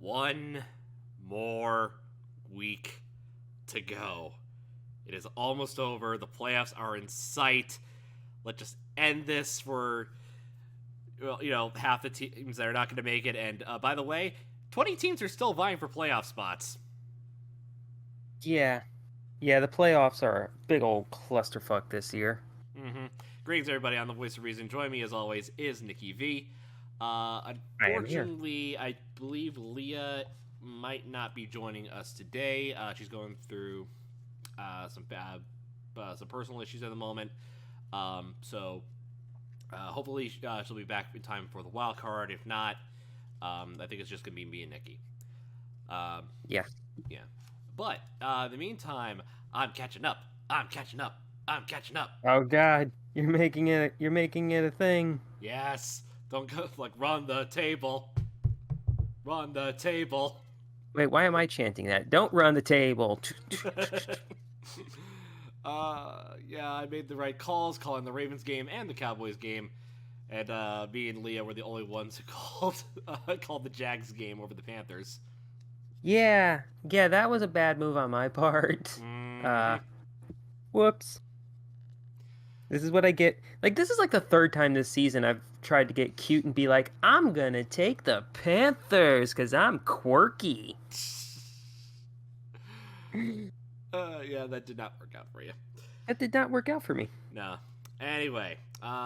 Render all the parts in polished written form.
One more week to go. It is almost over. The playoffs are in sight. Let's just end this for, half the teams that are not going to make it. And by the way, 20 teams are still vying for playoff spots. Yeah. Yeah, the playoffs are a big old clusterfuck this year. Greetings, everybody, on The Voice of Reason. Join me, as always, is Nikki V. I am here. Unfortunately, I believe Leah might not be joining us today. She's going through some personal issues at the moment. So hopefully she'll be back in time for the wild card. If not, I think it's just going to be me and Nikki. Yeah. But in the meantime, I'm catching up. Oh God, you're making it a thing. Yes. Don't go run the table. Run the table. Wait, why am I chanting that? Don't run the table. Yeah, I made the right calls calling the Ravens game and the Cowboys game, and me and Leah were the only ones who called the Jags game over the Panthers. Yeah, that was a bad move on my part. Whoops. This is what I get. This is the third time this season I've tried to get cute and be like, I'm gonna take the Panthers because I'm quirky. Yeah, that did not work out for you. That did not work out for me. No. Anyway,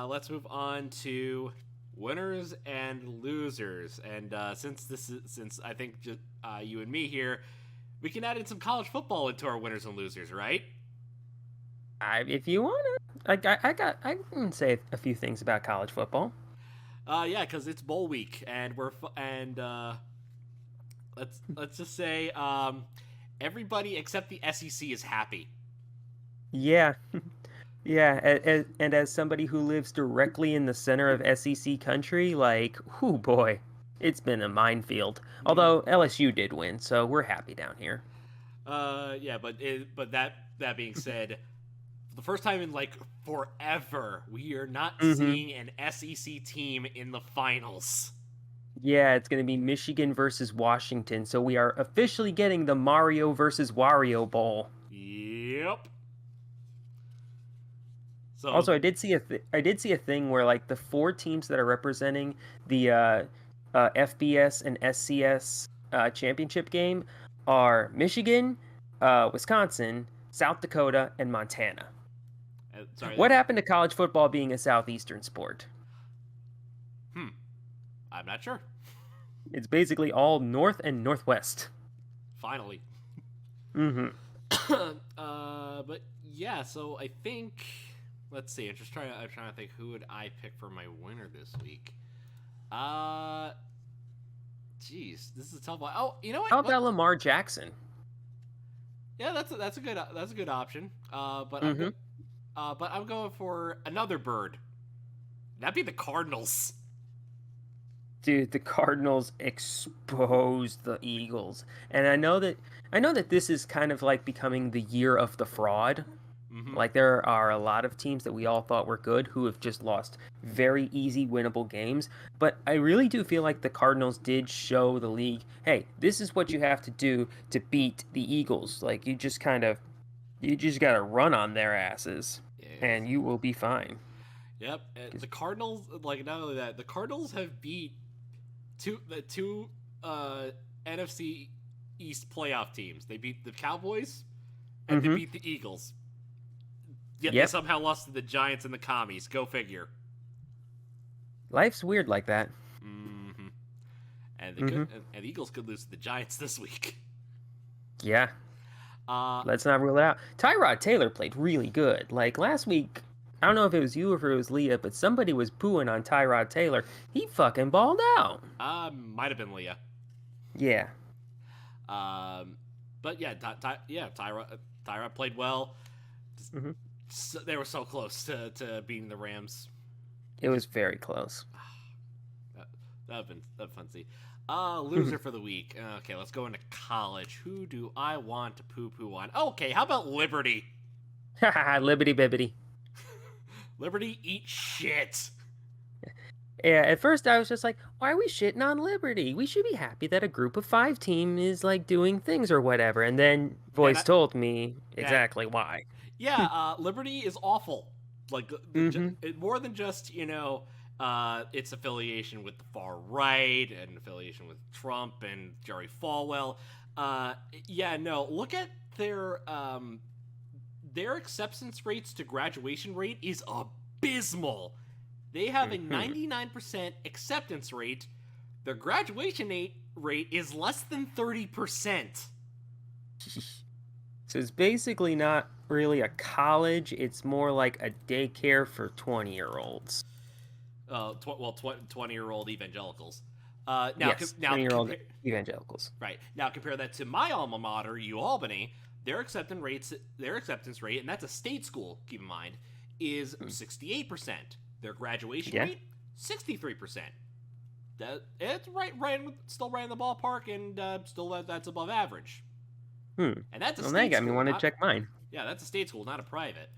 let's move on to winners and losers. And since I think just you and me here, we can add in some college football into our winners and losers, right? If you wanna, I can say a few things about college football. Yeah, because it's bowl week, and let's just say everybody except the SEC is happy. Yeah, yeah, and as somebody who lives directly in the center of SEC country, whoo boy, it's been a minefield. Although LSU did win, so we're happy down here. Yeah, but that being said, for the first time in forever, we are not seeing an SEC team in the finals. Yeah, it's going to be Michigan versus Washington, so we are officially getting the Mario versus Wario Bowl. Yep. So also, I did see a thing where the four teams that are representing the FBS and SCS championship game are Michigan, Wisconsin, South Dakota, and Montana. What happened to college football being a southeastern sport? I'm not sure. It's basically all north and northwest. Finally. But yeah, so I think, let's see. I'm trying to think, who would I pick for my winner this week? Jeez, this is a tough one. Oh, you know what? How about Lamar Jackson? Yeah, that's a good option. But I'm going for another bird. That'd be the Cardinals. Dude, the Cardinals exposed the Eagles, and I know that this is kind of becoming the year of the fraud. There are a lot of teams that we all thought were good who have just lost very easy, winnable games. But I really do feel like the Cardinals did show the league, hey, this is what you have to do to beat the Eagles. You just gotta run on their asses, and you will be fine. Yep, the Cardinals, not only that, the Cardinals have beat the two NFC East playoff teams. They beat the Cowboys and they beat the Eagles. Yet they somehow lost to the Giants and the Commies. Go figure. Life's weird like that. And the Eagles could lose to the Giants this week. Yeah. Let's not rule it out. Tyrod Taylor played really good. Last week, I don't know if it was you or if it was Leah, but somebody was booing on Tyrod Taylor. He fucking balled out. Might have been Leah. Yeah. But yeah, Tyrod played well. They were so close to beating the Rams. It was very close. That'd been fun to see. Loser for the week. Okay, let's go into college. Who do I want to poo-poo on? Okay, how about Liberty? Liberty bibbity. Liberty eat shit. Yeah, at first I was just like, why are we shitting on Liberty? We should be happy that a group of 5 team is like doing things or whatever. And then Then voice told me that exactly why. Liberty is awful. Like Mm-hmm. more than just its affiliation with the far right and affiliation with Trump and Jerry Falwell. No. Look at their acceptance rates to graduation rate is abysmal. They have a 99% acceptance rate. Their graduation rate is less than 30%. So it's basically not really a college. It's more like a daycare for 20-year-olds. 20-year-old evangelicals. Yes, 20-year-old evangelicals. Right. Now compare that to my alma mater, UAlbany. Their acceptance rate, and that's a state school, keep in mind, is 68%. Their graduation rate, 63%. It's still right in the ballpark, and still that's above average. And that's a well, state that got school. Me want to check mine. Yeah, that's a state school, not a private.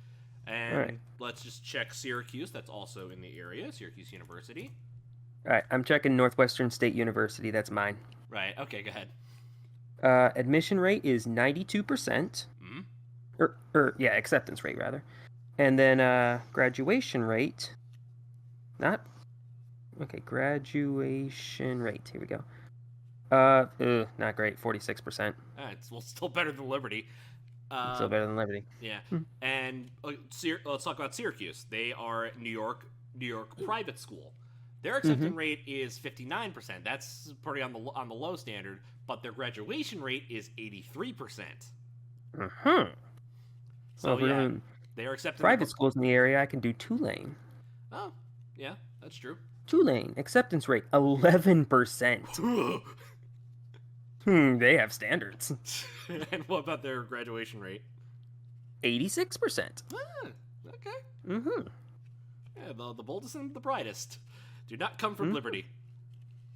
And let's just check Syracuse. That's also in the area, Syracuse University. All right, I'm checking Northwestern State University. That's mine. Right. Okay, go ahead. Admission rate is 92%. Mm-hmm. Acceptance rate rather. And then graduation rate. Graduation rate. Here we go. Not great. 46%. It's still better than Liberty. Still better than Liberty. Yeah. And let's talk about Syracuse. They are New York private school. Their acceptance rate is 59%. That's pretty on the low standard, but their graduation rate is 83%. So they are accepting private schools in the area. I can do Tulane. Oh, yeah, that's true. Tulane acceptance rate 11%. They have standards. And what about their graduation rate? 86%. Okay. Yeah, the boldest and the brightest do not come from Liberty.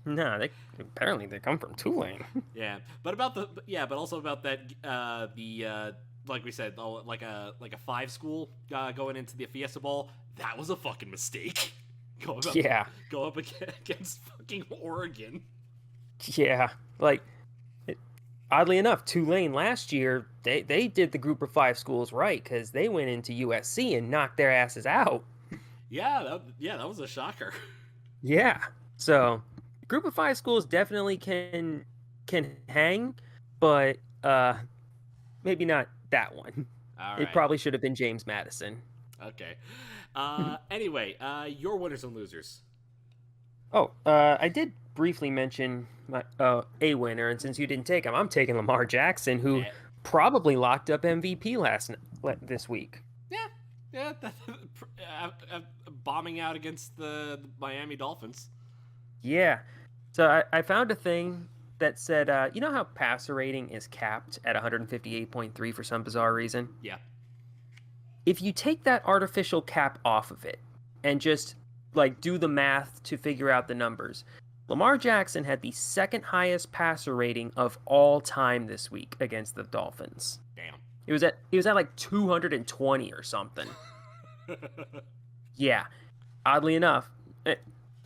No, they come from Tulane. but also about that like we said, like a 5 school going into the Fiesta Bowl. That was a fucking mistake. Go up against fucking Oregon. Yeah, like oddly enough, Tulane last year they did the group of 5 schools right because they went into USC and knocked their asses out. Yeah, that was a shocker. Yeah, so group of 5 schools definitely can hang, but maybe not that one. All right. It probably should have been James Madison. Okay. Anyway, your winners and losers. I did briefly mention my a winner, and since you didn't take him, I'm taking Lamar Jackson, who probably locked up MVP this week. Yeah, bombing out against the Miami Dolphins. Yeah, so I found a thing that said, you know how passer rating is capped at 158.3 for some bizarre reason? Yeah. If you take that artificial cap off of it and just like do the math to figure out the numbers, Lamar Jackson had the second highest passer rating of all time this week against the Dolphins. Damn. He was at like 220 or something. Yeah. Oddly enough,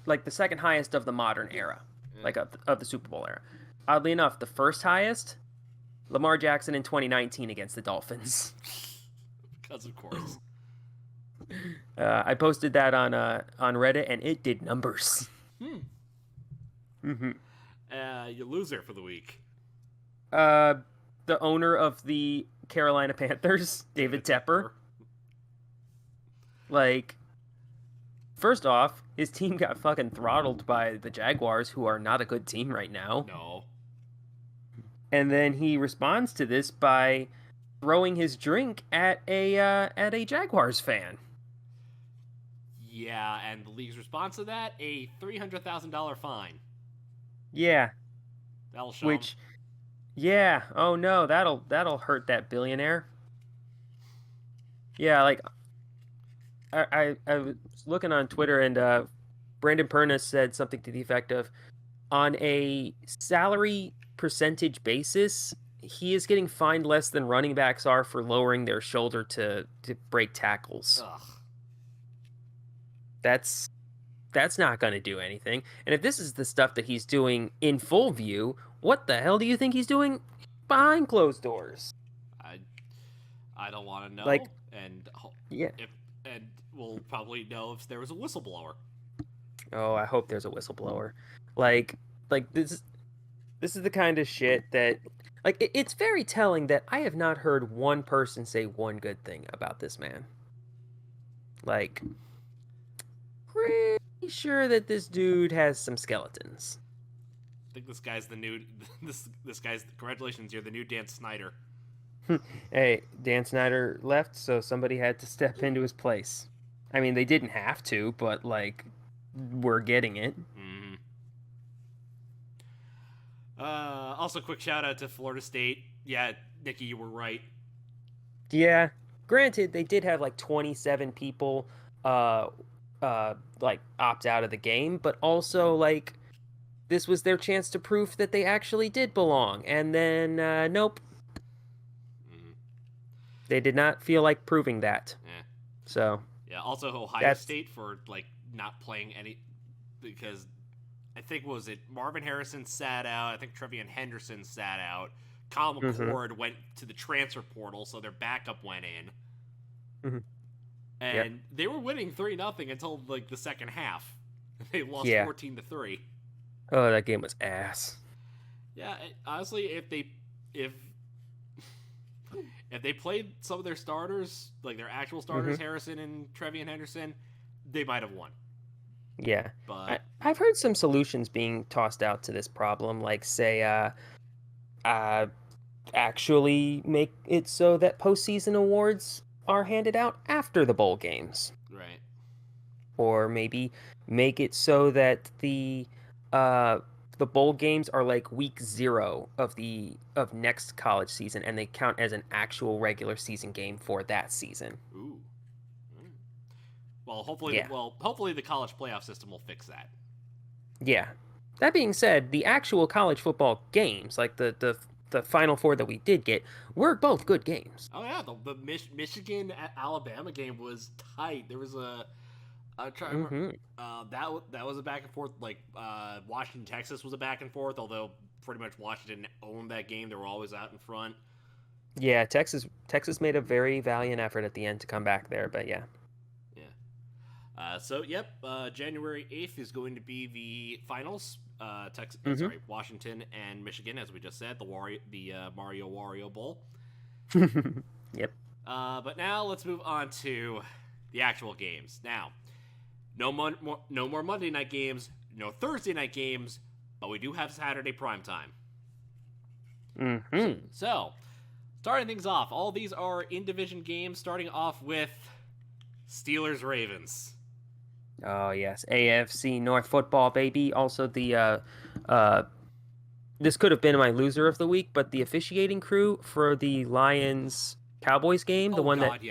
like the second highest of the modern era, like of the Super Bowl era. Oddly enough, the first highest, Lamar Jackson in 2019 against the Dolphins. Because of course. I posted that on Reddit, and it did numbers. Your loser for the week. The owner of the Carolina Panthers, David Tepper. Like, first off, his team got fucking throttled by the Jaguars, who are not a good team right now. No. And then he responds to this by throwing his drink at a Jaguars fan. Yeah, and the league's response to that, a $300,000 fine. Yeah. That'll show him. Yeah. Oh no, that'll hurt that billionaire. Yeah, like I was looking on Twitter, and Brandon Perna said something to the effect of, on a salary percentage basis, he is getting fined less than running backs are for lowering their shoulder to break tackles. Ugh. That's That's not going to do anything. And if this is the stuff that he's doing in full view, what the hell do you think he's doing behind closed doors? I I don't want to Like, know, and yeah. if and we'll probably know if there was a whistleblower. Oh, I hope there's a whistleblower. Like, like this is the kind of shit that, like, it's very telling that I have not heard one person say one good thing about this man. Like, pretty sure that this dude has some skeletons. I think this guy's the new this guy's congratulations, you're the new Dan Snyder. Hey, Dan Snyder left, so somebody had to step into his place. I mean, they didn't have to, but like, we're getting it. Mm-hmm. Also, quick shout out to Florida State. Yeah, Nikki, you were right. Yeah. Granted, they did have like 27 people, uh, like opt out of the game, but also like this was their chance to prove that they actually did belong. And then, nope, Mm-hmm. they did not feel like proving that. Yeah. So Yeah. Also, Ohio State for like not playing any because I think was it Marvin Harrison sat out. I think Trevion Henderson sat out. Colin McCord went to the transfer portal, so their backup went in. Mm-hmm. And they were winning 3-0 until like the second half. They lost 14-3. Oh, that game was ass. Yeah, honestly, if they played some of their starters, like their actual starters, Harrison and Trevion Henderson, they might have won. Yeah, but I've heard some solutions being tossed out to this problem, like say, actually make it so that postseason awards are handed out after the bowl games, right? Or maybe make it so that the bowl games are like week 0 of next college season, and they count as an actual regular season game for that season. Ooh. Well, hopefully the college playoff system will fix that. Yeah. That being said, the actual college football games, like the Final Four that we did get, were both good games. Oh yeah, the Michigan Alabama game was tight. There was that was a back and forth. Like Washington Texas was a back and forth, although pretty much Washington owned that game. They were always out in front. Yeah, Texas made a very valiant effort at the end to come back there, but yeah. January 8th is going to be the finals. Washington and Michigan, as we just said, the Mario Wario Bowl. Yep. But now let's move on to the actual games. Now, no more Monday night games, no Thursday night games, but we do have Saturday primetime. Mm-hmm. So, starting things off, all these are in-division games, starting off with Steelers-Ravens. Oh, yes. AFC North football, baby. Also, this could have been my loser of the week, but the officiating crew for the Lions-Cowboys game,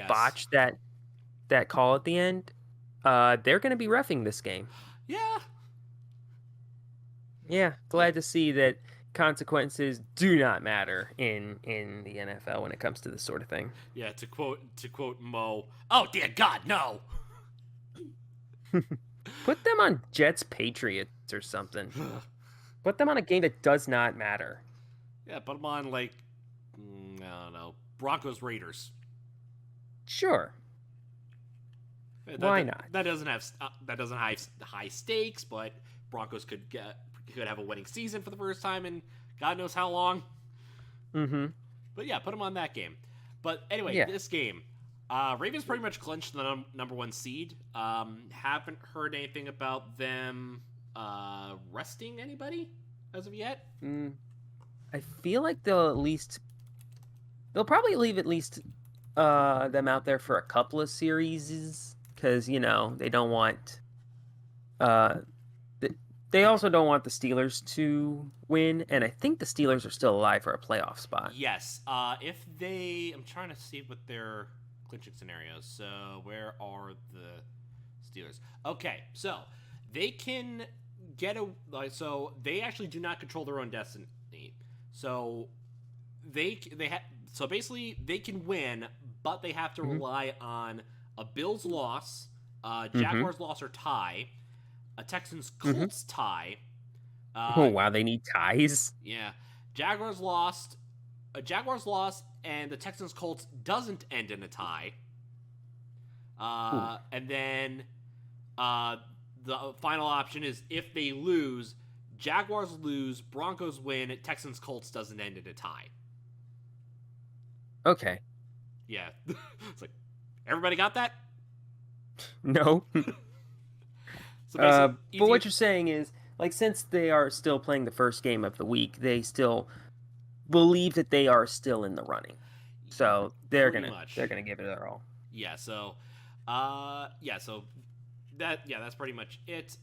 botched that call at the end, they're going to be reffing this game. Yeah. Yeah, glad to see that consequences do not matter in the NFL when it comes to this sort of thing. Yeah, to quote Mo, "Oh dear God, no." Put them on Jets Patriots or something. Put them on a game that does not matter. Yeah, put them on like I don't know, Broncos Raiders. Sure. Why not? That doesn't have high stakes, but Broncos could have a winning season for the first time in God knows how long. Mm-hmm. But yeah, put them on that game. But anyway, This game, Ravens pretty much clinched the number 1 seed. Haven't heard anything about them resting anybody as of yet. I feel like they'll probably leave at least them out there for a couple of series, because they don't want they also don't want the Steelers to win, and I think the Steelers are still alive for a playoff spot. Yes. I'm trying to see what their clinching scenarios. So where are the Steelers? Okay, so they can so they actually do not control their own destiny. So basically they can win, but they have to rely on a Bills loss, Jaguars loss or tie, a Texans Mm-hmm. Colts tie. Oh wow, they need ties. Yeah, Jaguars lost. Jaguars lost, and the Texans Colts doesn't end in a tie. Ooh. And then the final option is if they lose, Jaguars lose, Broncos win, Texans Colts doesn't end in a tie. Okay. Yeah, it's like everybody got that. No. So basically, But what you're saying is, like, since they are still playing the first game of the week, they still believe that they are still in the running. So they're gonna give it their all. Yeah. So, So that's pretty much it.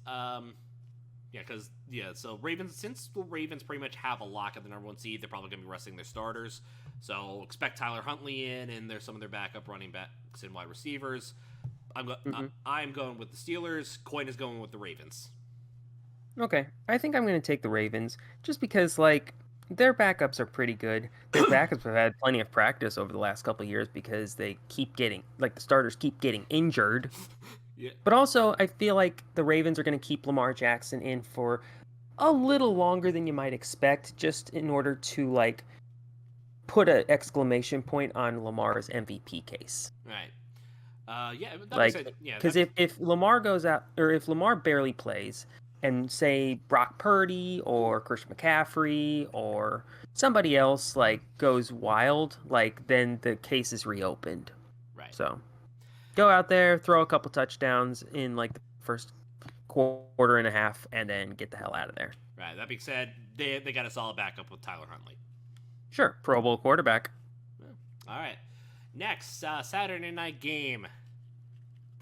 So Ravens, since the Ravens pretty much have a lock at the number 1 seed, they're probably gonna be resting their starters. So expect Tyler Huntley in, and there's some of their backup running backs and wide receivers. I'm going with the Steelers. Coin is going with the Ravens. Okay, I think I'm going to take the Ravens just because, like, their backups are pretty good. Their backups have had plenty of practice over the last couple of years because they keep getting, like, the starters keep getting injured. Yeah. But also, I feel like the Ravens are going to keep Lamar Jackson in for a little longer than you might expect, just in order to, like, put an exclamation point on Lamar's MVP case. Right. That Like, makes sense. Yeah, because if Lamar goes out, or if Lamar barely plays, and say Brock Purdy or Christian McCaffrey or somebody else like goes wild, like then the case is reopened. Right. So go out there, throw a couple touchdowns in like the first quarter and a half, and then get the hell out of there. Right. That being said, they got a solid backup with Tyler Huntley. Sure, Pro Bowl quarterback. All right. Next, Saturday night game.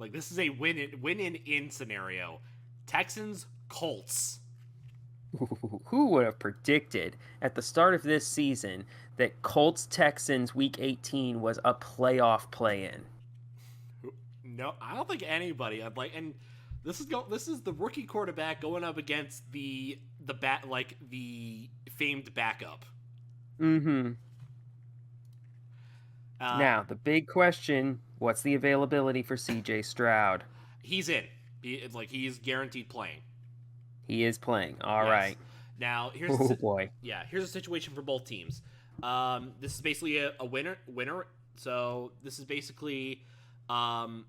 Like, this is a win-in scenario. Texans Colts. Who would have predicted at the start of this season that Colts Texans Week 18 was a playoff play-in? No, I don't think anybody. And this is the rookie quarterback going up against the famed backup. Mm-hmm. Now, the big question, what's the availability for CJ Stroud? He's in. He's guaranteed playing. He is playing. All right. Now, here's a situation for both teams. This is basically a winner. So this is basically to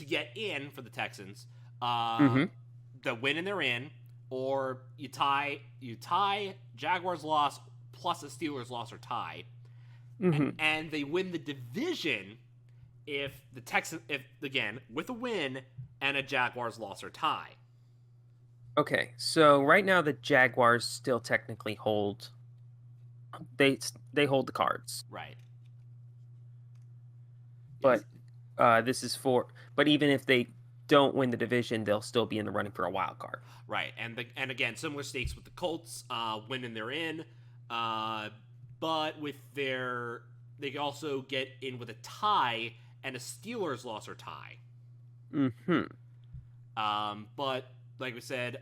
get in for the Texans. The win and they're in, or you tie Jaguars loss plus a Steelers loss or tie. And they win the division if the Texans, with a win and a Jaguars loss or tie. Okay, so right now the Jaguars still technically hold. They hold the cards. Right. But this is for. But even if they don't win the division, they'll still be in the running for a wild card. Right, and again, similar stakes with the Colts. Win and they're in. But they also get in with a tie and a Steelers loss or tie. But like we said,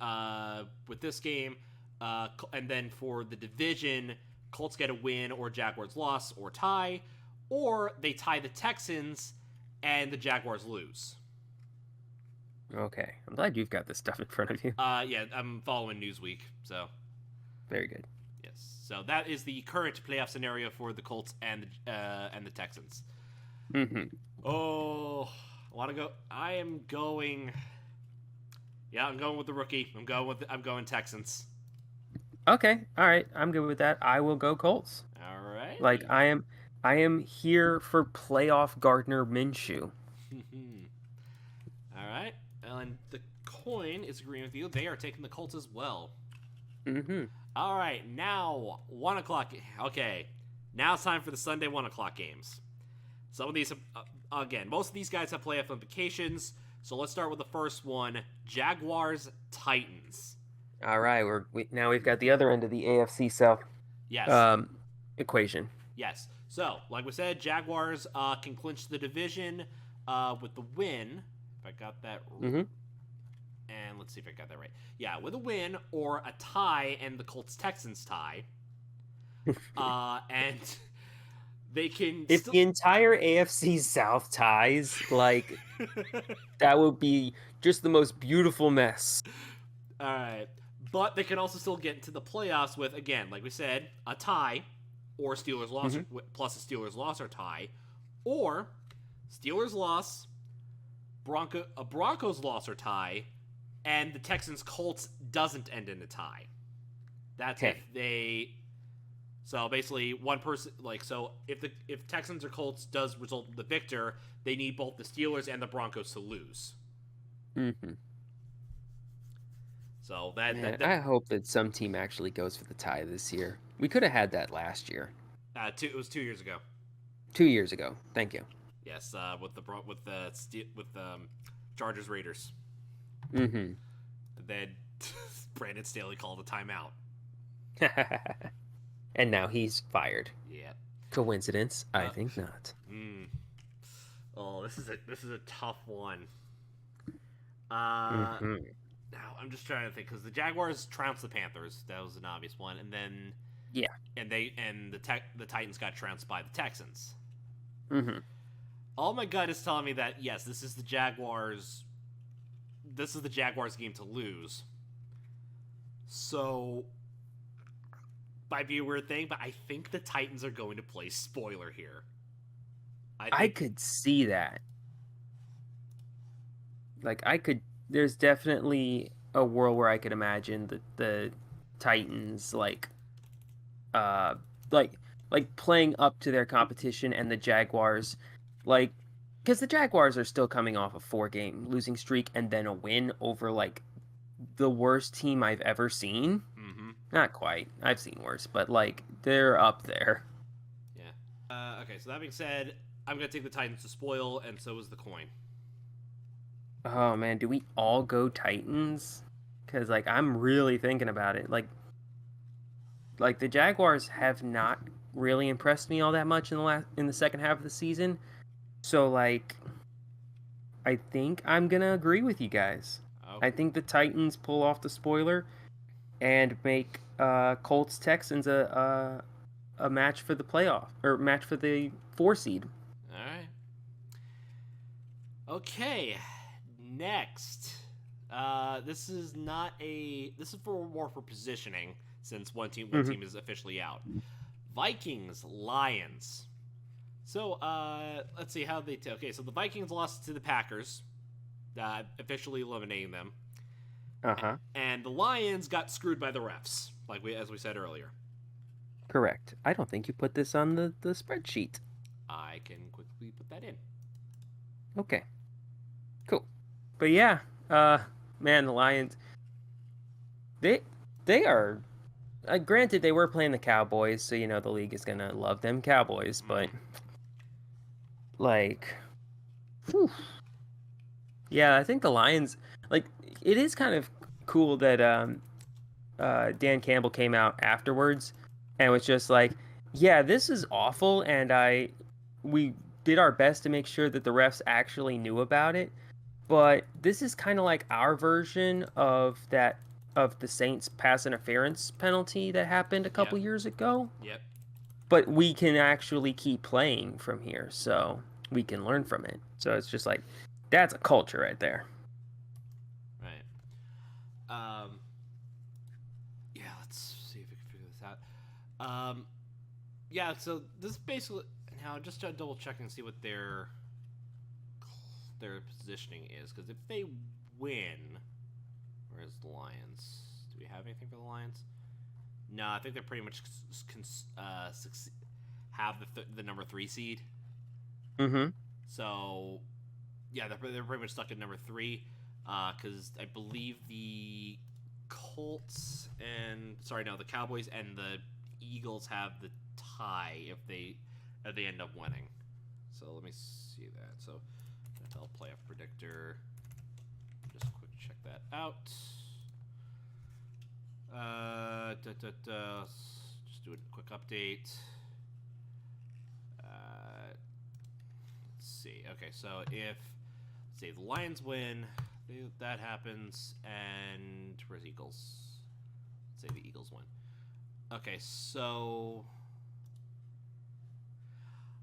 with this game, and then for the division, Colts get a win or Jaguars loss or tie, or they tie the Texans and the Jaguars lose. Okay, I'm glad you've got this stuff in front of you. Yeah, I'm following Newsweek, so very good. So that is the current playoff scenario for the Colts and the Texans. Oh, I want to go. I am going. Yeah, I'm going with the rookie. I'm going Texans. Okay, all right. I'm good with that. I will go Colts. All right. Like I am here for playoff Gardner Minshew. All right, and the coin is agreeing with you. They are taking the Colts as well. All right, now 1 o'clock. Okay, now it's time for the Sunday 1 o'clock games. Some of these, again, most of these guys have playoff implications. So let's start with the first one: Jaguars Titans. All right, now we've got the other end of the AFC South. Yes. Equation. Yes. So, like we said, Jaguars can clinch the division with the win. If I got that right. And let's see if I got that right. Yeah, with a win or a tie and the Colts-Texans tie. And They can If the entire AFC South ties, like, that would be just the most beautiful mess. All right. But they can also still get into the playoffs with, again, like we said, a tie, or Steelers loss, plus a Steelers loss or tie, or Steelers loss, a Broncos loss or tie, and the Texans Colts doesn't end in a tie. That's if they. So basically, one person so if Texans or Colts does result in the victor, they need both the Steelers and the Broncos to lose. Mm-hmm. So I hope that some team actually goes for the tie this year. We could have had that last year. It was 2 years ago. 2 years ago. Thank you. Yes, with the Chargers Raiders. Mm-hmm. And then Brandon Staley called a timeout. And now he's fired. Yeah. Coincidence? I think not. Oh, this is a tough one. Now I'm just trying to think because the Jaguars trounced the Panthers. That was an obvious one, and then and the Titans got trounced by the Texans. Mm-hmm. All my gut is telling me that yes, this is the Jaguars. This is the Jaguars' game to lose. So, might be a weird thing, but I think the Titans are going to play spoiler here. I could see that. There's definitely a world where I could imagine the Titans playing up to their competition, and the Jaguars, because the Jaguars are still coming off a 4-game losing streak and then a win over the worst team I've ever seen. Mm-hmm. Not quite. I've seen worse, but they're up there. Yeah. Okay. So that being said, I'm gonna take the Titans to spoil, and so is the coin. Oh man, do we all go Titans? Because I'm really thinking about it. The Jaguars have not really impressed me all that much in the second half of the season. So I think I'm gonna agree with you guys. Okay. I think the Titans pull off the spoiler and make Colts Texans a match for the playoff, or match for the 4 seed. All right. Okay. Next, this is more for positioning, since one team is officially out. Vikings, Lions. So let's see how they okay, so the Vikings lost to the Packers, officially eliminating them. And the Lions got screwed by the refs, as we said earlier. Correct. I don't think you put this on the spreadsheet. I can quickly put that in. Okay. Cool. But yeah, man, the Lions, they are, granted they were playing the Cowboys, so the league is gonna love them Cowboys, but whew. Yeah, I think the Lions, it is kind of cool that Dan Campbell came out afterwards and was just yeah, this is awful, and we did our best to make sure that the refs actually knew about it. But this is kind of like our version of the Saints pass interference penalty that happened a couple years ago. Yep. But we can actually keep playing from here, so we can learn from it. So it's just that's a culture right there. Right. Yeah, let's see if we can figure this out. Yeah, so this basically, now just to double check and see what their positioning is, because if they win, where's the Lions? Do we have anything for the Lions? No, I think they're pretty much have the number 3 seed. Mm-hmm. So yeah, they're pretty much stuck at number 3, because I believe the the Cowboys and the Eagles have the tie if they end up winning. So let me see that. So NFL playoff predictor. Just quick check that out. Just do a quick update. Let's see. Okay, so if say the Lions win, that happens, and where's Eagles? Let's say the Eagles win. Okay, so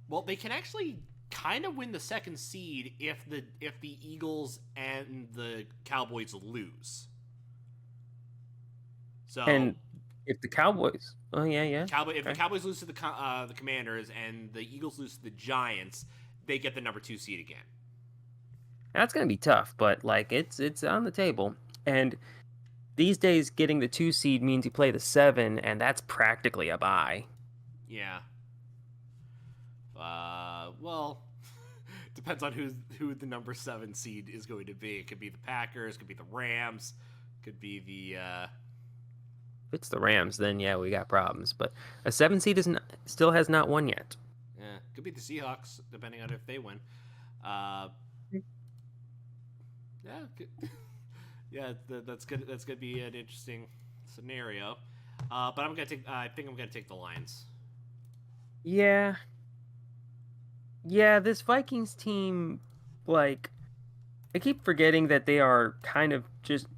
Well, they can actually kind of win the second seed if the Eagles and the Cowboys lose. So And if the Cowboys, oh yeah, if the Cowboys lose to the Commanders and the Eagles lose to the Giants, they get the number 2 seed again. that's gonna be tough, but like it's on the table. And these days, getting the 2 seed means you play the 7, and that's practically a bye. Yeah. Well, depends on who the number 7 seed is going to be. It could be the Packers, could be the Rams, could be the. If it's the Rams, then yeah, we got problems. But a 7 seed still has not won yet. Yeah, could be the Seahawks, depending on if they win. Yeah, that's good. That's gonna be an interesting scenario. But I think I'm gonna take the Lions. Yeah. Yeah, this Vikings team, like, I keep forgetting that they are kind of just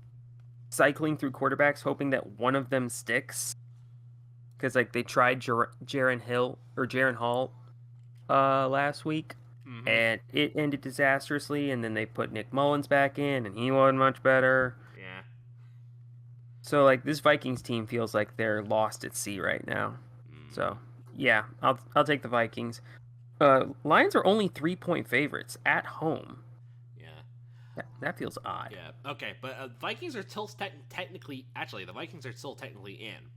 cycling through quarterbacks, hoping that one of them sticks. Because, like, they tried Jaron Hall last week, and it ended disastrously, and then they put Nick Mullins back in, and he wasn't much better. Yeah. So, like, this Vikings team feels like they're lost at sea right now. So, yeah, I'll take the Vikings. Lions are only 3-point favorites at home. Yeah. That feels odd. Yeah. Okay, but Vikings are still technically. Actually, the Vikings are still technically in.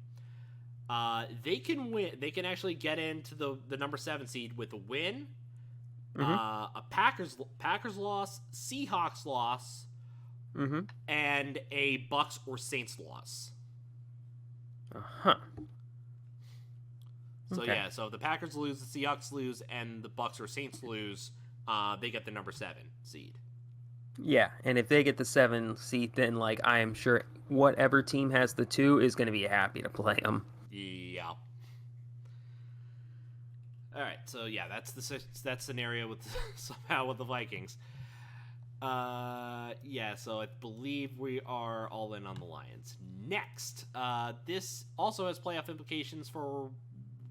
They can win. They can actually get into the number 7 seed with a win, a Packers loss, Seahawks loss, and a Bucs or Saints loss. So yeah, so if the Packers lose, the Seahawks lose, and the Bucs or Saints lose, they get the number 7 seed. Yeah, and if they get the 7 seed, then like I am sure whatever team has the 2 is going to be happy to play them. Yeah. All right, so yeah, that's that scenario with somehow with the Vikings. Yeah, so I believe we are all in on the Lions. Next, this also has playoff implications for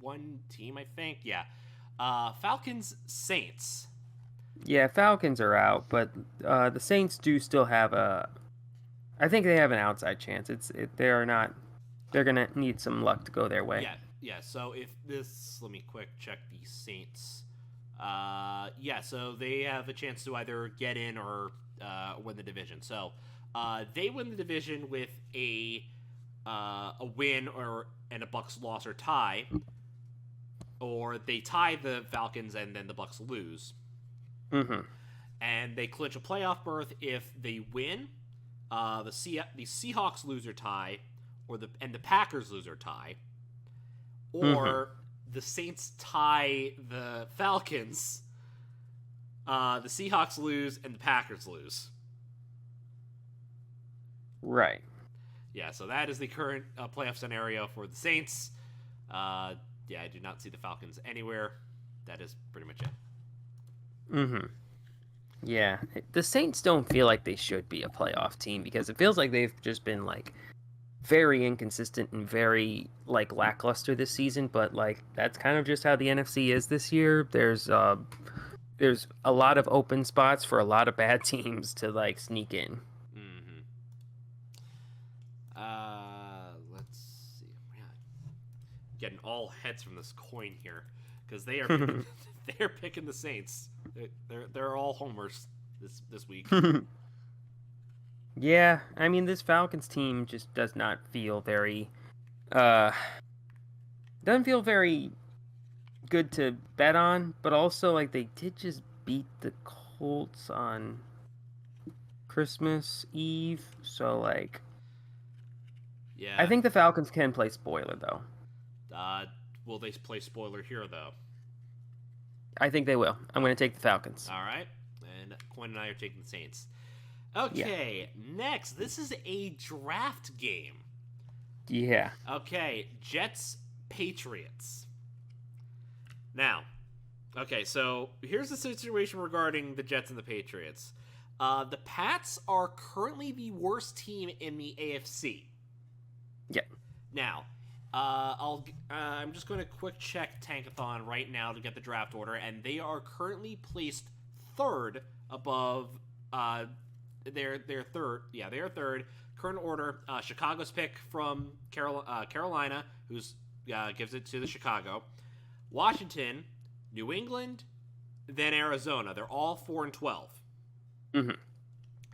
one team, I think. Yeah. Falcons Saints. Yeah, Falcons are out, but the Saints do still have I think they have an outside chance. They're gonna need some luck to go their way. Yeah. So if this, let me quick check the Saints. Yeah. So they have a chance to either get in or win the division. So they win the division with a win and a Bucs loss or tie, or they tie the Falcons and then the Bucs lose. And they clinch a playoff berth if they win, the Seahawks lose or tie, and the Packers lose or tie, or the Saints tie the Falcons, the Seahawks lose and the Packers lose. Right. Yeah, so that is the current playoff scenario for the Saints. Yeah, I do not see the Falcons anywhere. That is pretty much it. Yeah, the Saints don't feel like they should be a playoff team because it feels like they've just been like very inconsistent and very like lackluster this season. But like that's kind of just how the NFC is this year. There's a lot of open spots for a lot of bad teams to like sneak in. Let's see. Yeah. Getting all heads from this coin here because they are they're picking the Saints. They're all homers this week. Yeah, I mean this Falcons team just does not feel very doesn't feel very good to bet on, but also like they did just beat the Colts on Christmas Eve, so like yeah. I think the Falcons can play spoiler though. Will they play spoiler here though? I think they will. I'm going to take the Falcons. All right. And Quinn and I are taking the Saints. Okay, Next. This is a draft game. Yeah. Okay, Jets, Patriots. Now, okay, so here's the situation regarding the Jets and the Patriots. The Pats are currently the worst team in the AFC. Yeah. Now, I'm just going to quick check Tankathon right now to get the draft order, and they are currently placed third above. They're third. Yeah, they are third. Current order: Chicago's pick from Carolina, who's gives it to the Chicago. Washington, New England, then Arizona. They're all 4-12. Mm-hmm.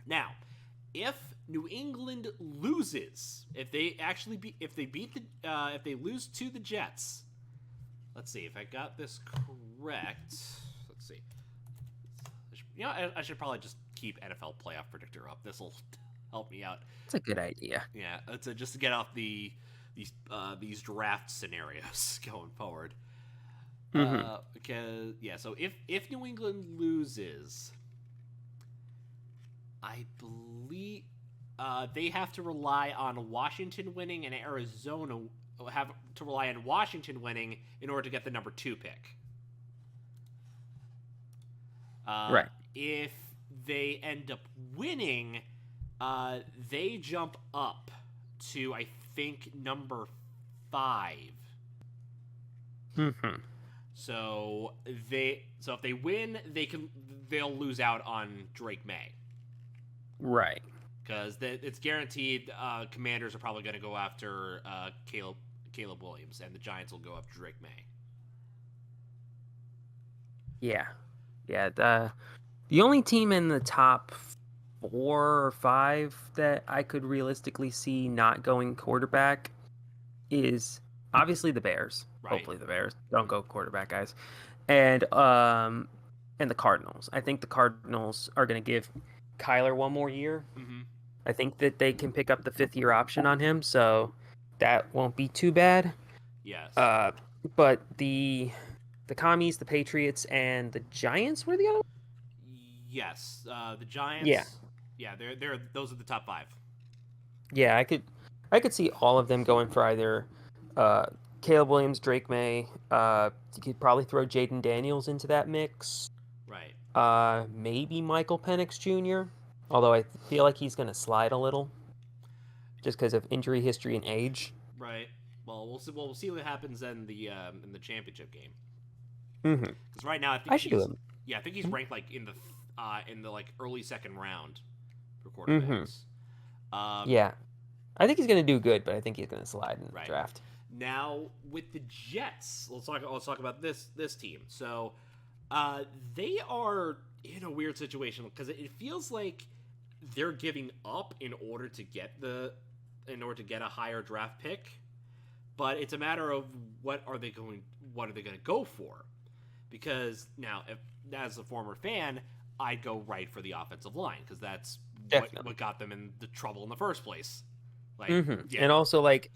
Now, if New England loses, if they lose to the Jets, let's see if I got this correct. Let's see. I should probably just keep NFL playoff predictor up. This will help me out. It's a good idea. Yeah, just to get off these draft scenarios going forward. Because so if New England loses, I believe they have to rely on Washington winning, and Arizona have to rely on Washington winning in order to get the number 2 pick. Right. If they end up winning, they jump up to, I think, number 5. Mm-hmm. So if they win, they'll lose out on Drake May. Right. Because it's guaranteed Commanders are probably going to go after Caleb Williams, and the Giants will go after Drake May. Yeah. The only team in the top 4 or 5 that I could realistically see not going quarterback is obviously the Bears. Right. Hopefully the Bears don't go quarterback, guys. And the Cardinals. I think the Cardinals are going to give Kyler one more year. Mm-hmm. I think that they can pick up the 5th-year option on him, so that won't be too bad. Yes. But the Commies, the Patriots, and the Giants were the other. Yes. The Giants. Yeah. Yeah. They're those are the top 5. Yeah, I could see all of them going for either Caleb Williams, Drake May. You could probably throw Jaden Daniels into that mix. Right. Maybe Michael Penix Jr., although I feel like he's going to slide a little just because of injury history and age. Right. Well, we'll see what happens in the championship game. Mm-hmm. Because right now I think I think he's ranked like in the like early 2nd round for quarterbacks. Mm-hmm. Yeah, I think he's going to do good, but I think he's going to slide in the draft. Now with the Jets, let's talk about this team. So, they are in a weird situation because it feels like they're giving up in order to get a higher draft pick, but it's a matter of what are they going to go for? Because now, as a former fan, I'd go right for the offensive line because that's what got them in the trouble in the first place. Like, yeah. And also like,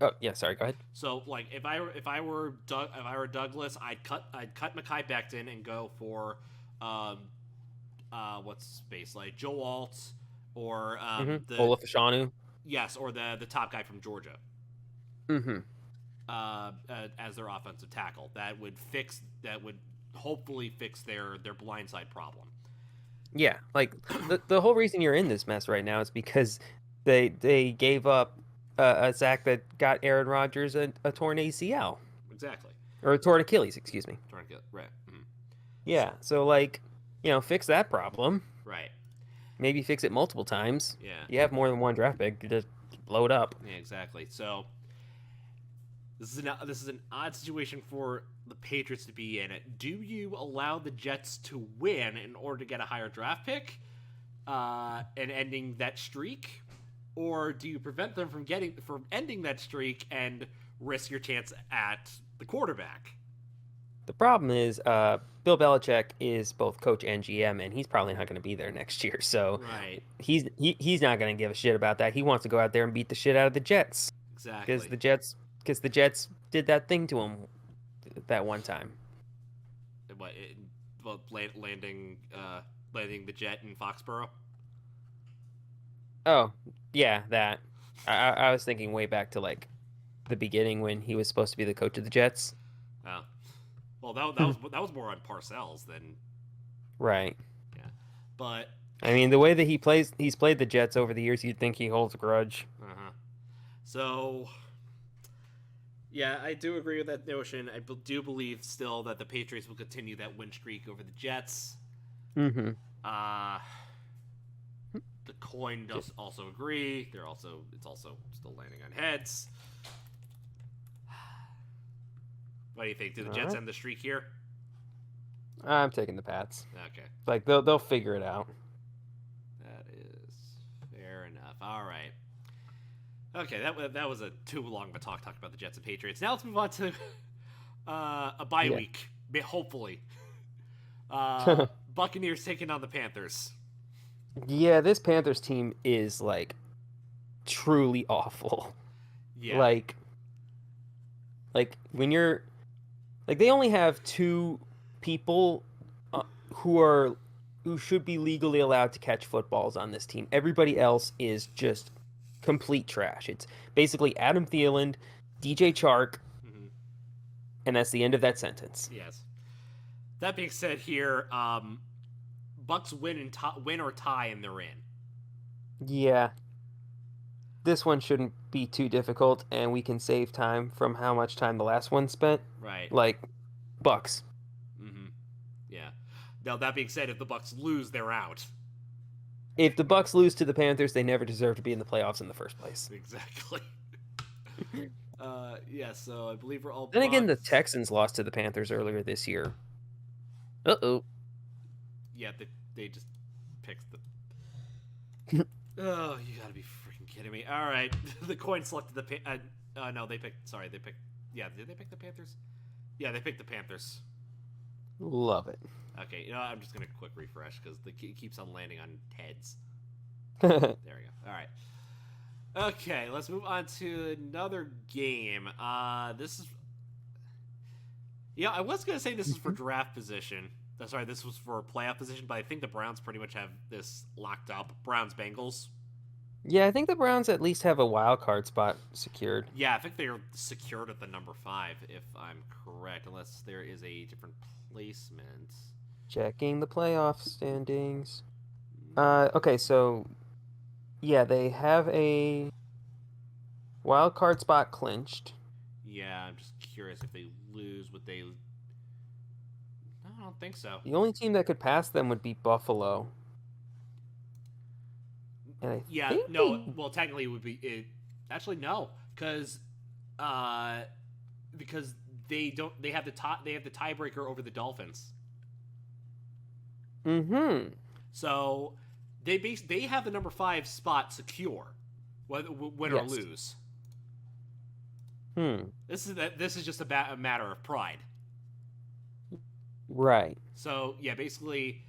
oh yeah, sorry, go ahead. So like, if I were Douglas, I'd cut Mekhi Becton and go for what's space like Joe Alt or the Olaf Ashanu. Yes, or the top guy from Georgia. Mm-hmm. As their offensive tackle, that would hopefully fix their blindside problem. Yeah, like the whole reason you're in this mess right now is because they gave up a sack that got Aaron Rodgers a torn ACL. Exactly. Or a torn Achilles, excuse me. Torn Achilles, right. Mm-hmm. Yeah, so like, fix that problem. Right. Maybe fix it multiple times. Yeah. You have more than one draft pick, you just blow it up. Yeah, exactly. So this is an odd situation for the Patriots to be in. Do you allow the Jets to win in order to get a higher draft pick and ending that streak? Or do you prevent them from ending that streak and risk your chance at the quarterback? The problem is Bill Belichick is both coach and GM, and he's probably not going to be there next year. So right. he's not going to give a shit about that. He wants to go out there and beat the shit out of the Jets. Exactly. Because the Jets did that thing to him that one time. Landing the jet in Foxborough? Oh, yeah, that. I was thinking way back to like the beginning when he was supposed to be the coach of the Jets. Oh. Well, that was more on Parcells than. Right. Yeah, but I mean, the way that he's played the Jets over the years, you'd think he holds a grudge. So Yeah, I do agree with that notion. Do believe still that the Patriots will continue that win streak over the Jets. Mm-hmm. The coin does also agree. It's also still landing on heads. What do you think? Do the Jets end the streak here? I'm taking the Pats. Okay. Like they'll figure it out. That is fair enough. All right. Okay, that was a too long of a talk about the Jets and Patriots. Now let's move on to a bye week, hopefully. Buccaneers taking on the Panthers. Yeah, this Panthers team is like truly awful. Yeah. Like when you're like they only have 2 people who should be legally allowed to catch footballs on this team. Everybody else is just complete trash. It's basically Adam Thielen, DJ Chark, and that's the end of that sentence. Yes. That being said, here, Bucs win or tie, and they're in. Yeah. This one shouldn't be too difficult, and we can save time from how much time the last one spent. Right. Like, Bucs. Mm-hmm. Yeah. Now, that being said, if the Bucs lose, they're out. If the Bucs lose to the Panthers, they never deserve to be in the playoffs in the first place. Exactly. Yeah, so I believe we're all Then Bucs. again, the Texans lost to the Panthers earlier this year. Uh-oh. Yeah, they just picked the... Oh, you gotta be freaking kidding me. All right. The coin selected the... no, they picked... Sorry, they picked... Yeah, did they pick the Panthers? Yeah, they picked the Panthers. Love it. Okay, I'm just going to quick refresh because it keeps on landing on heads. There we go. All right. Okay, let's move on to another game. This is... Yeah, I was going to say this is for draft position. Sorry, this was for playoff position, but I think the Browns pretty much have this locked up. Browns-Bengals. Yeah, I think the Browns at least have a wild card spot secured. Yeah, I think they're secured at the number 5, if I'm correct, unless there is a different placement. Checking the playoff standings. Okay, so yeah, they have a wild card spot clinched. Yeah, I'm just curious if they lose, would they... No, I don't think so. The only team that could pass them would be Buffalo. And well, technically it would be... Actually, no, because they have the tiebreaker over the Dolphins. Mm-hmm. So they have the number 5 spot secure, win or lose. This is just a matter of pride. Right. So yeah, basically,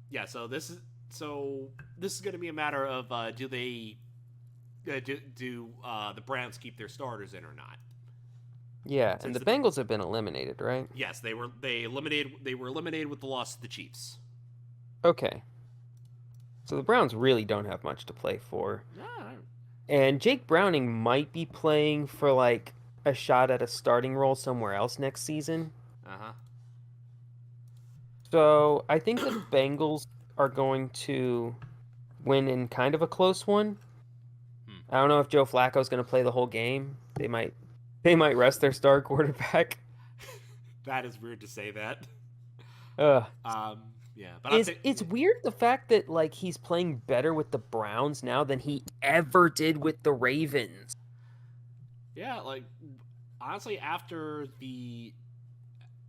yeah. So this is going to be a matter of do the Browns keep their starters in or not? Yeah, and the Bengals have been eliminated, right? Yes, they were eliminated with the loss to the Chiefs. Okay. So the Browns really don't have much to play for. No. And Jake Browning might be playing for like a shot at a starting role somewhere else next season. Uh-huh. So I think the Bengals are going to win in kind of a close one. I don't know if Joe Flacco's going to play the whole game. They might rest their star quarterback. That is weird to say that. Yeah, but it's weird the fact that like he's playing better with the Browns now than he ever did with the Ravens. Yeah, like honestly, after the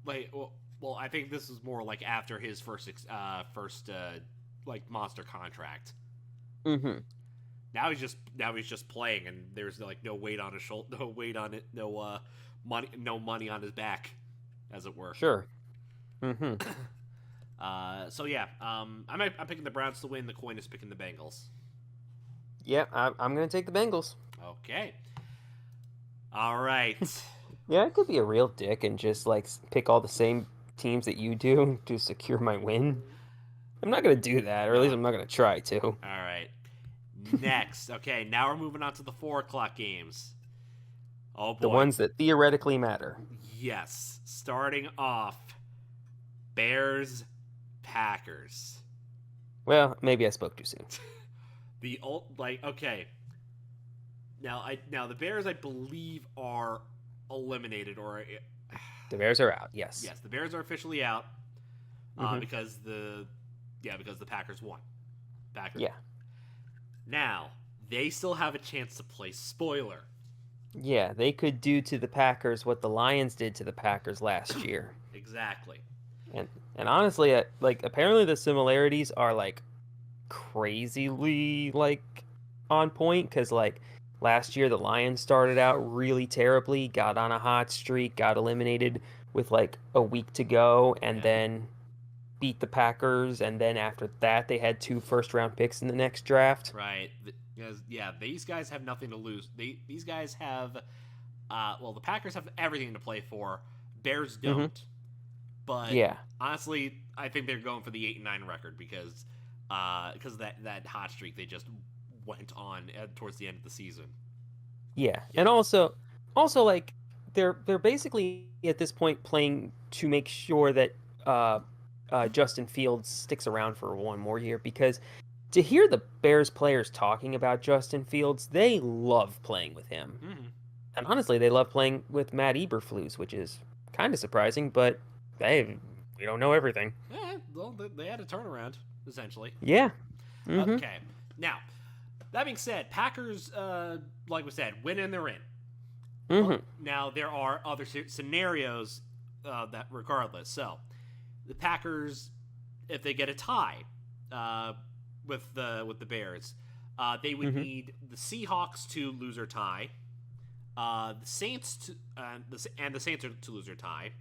I think this is more like after his first like monster contract. Mm-hmm. Now he's just playing, and there's like no weight on his shoulder, no weight on it, no money on his back, as it were. Sure. Mm-hmm. So yeah, I'm picking the Browns to win. The coin is picking the Bengals. Yeah, I'm gonna take the Bengals. Okay. All right. Yeah, I could be a real dick and just like pick all the same teams that you do to secure my win. I'm not gonna do that, or at least I'm not gonna try to. All right. Next, okay, now we're moving on to the 4:00 games. Oh boy, the ones that theoretically matter. Yes, starting off, Bears, Packers. Well, maybe I spoke too soon. Okay. Now the Bears, I believe, are eliminated, or The Bears are out. Yes. yes, the Bears are officially out Mhm. because the Packers won. Packers. Yeah. Now they still have a chance to play spoiler. Yeah, they could do to the Packers what the Lions did to the Packers last year. Exactly. And honestly, like apparently the similarities are like crazily like on point because like last year the Lions started out really terribly, got on a hot streak, got eliminated with like a week to go, and then beat the Packers, and then after that they had 2 first-round picks in the next draft. Right. Because these guys have nothing to lose. These guys have, the Packers have everything to play for. Bears don't. But Yeah. honestly, I think they're going for the 8-9 record because of that hot streak they just went on towards the end of the season. Yeah. And also like they're basically at this point playing to make sure that Justin Fields sticks around for one more year, because to hear the Bears players talking about Justin Fields, they love playing with him. Mm-hmm. And honestly, they love playing with Matt Eberflus, which is kind of surprising, but hey, we don't know everything. Yeah, well, they had a turnaround, essentially. Yeah. Mm-hmm. Okay. Now, that being said, Packers, like we said, win and they're in. Mm-hmm. Now, there are other scenarios that regardless. So, the Packers, if they get a tie with the Bears, they would need the Seahawks to lose or tie, the Saints to the Saints to lose or tie,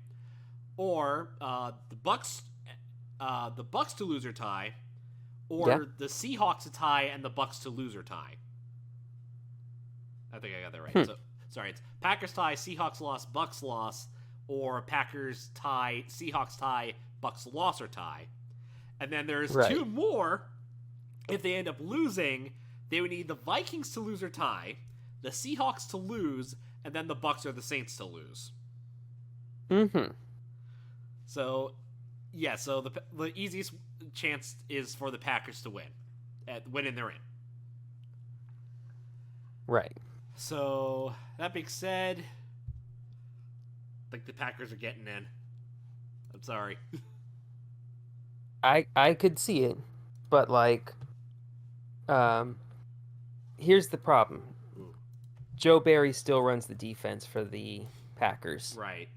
or the Bucs to lose or tie, or the Seahawks to tie and the Bucs to lose or tie. I think I got that right. So sorry, it's Packers tie, Seahawks loss, Bucs loss, or Packers tie, Seahawks tie, Bucs loss or tie. And then there's 2 more. If they end up losing, they would need the Vikings to lose or tie, the Seahawks to lose, and then the Bucs or the Saints to lose. Mm-hmm. So, yeah, so the easiest chance is for the Packers to win. Winning, they're in. Right. So, that being said, I think the Packers are getting in. I'm sorry. I could see it, but like, here's the problem. Joe Barry still runs the defense for the Packers. Right.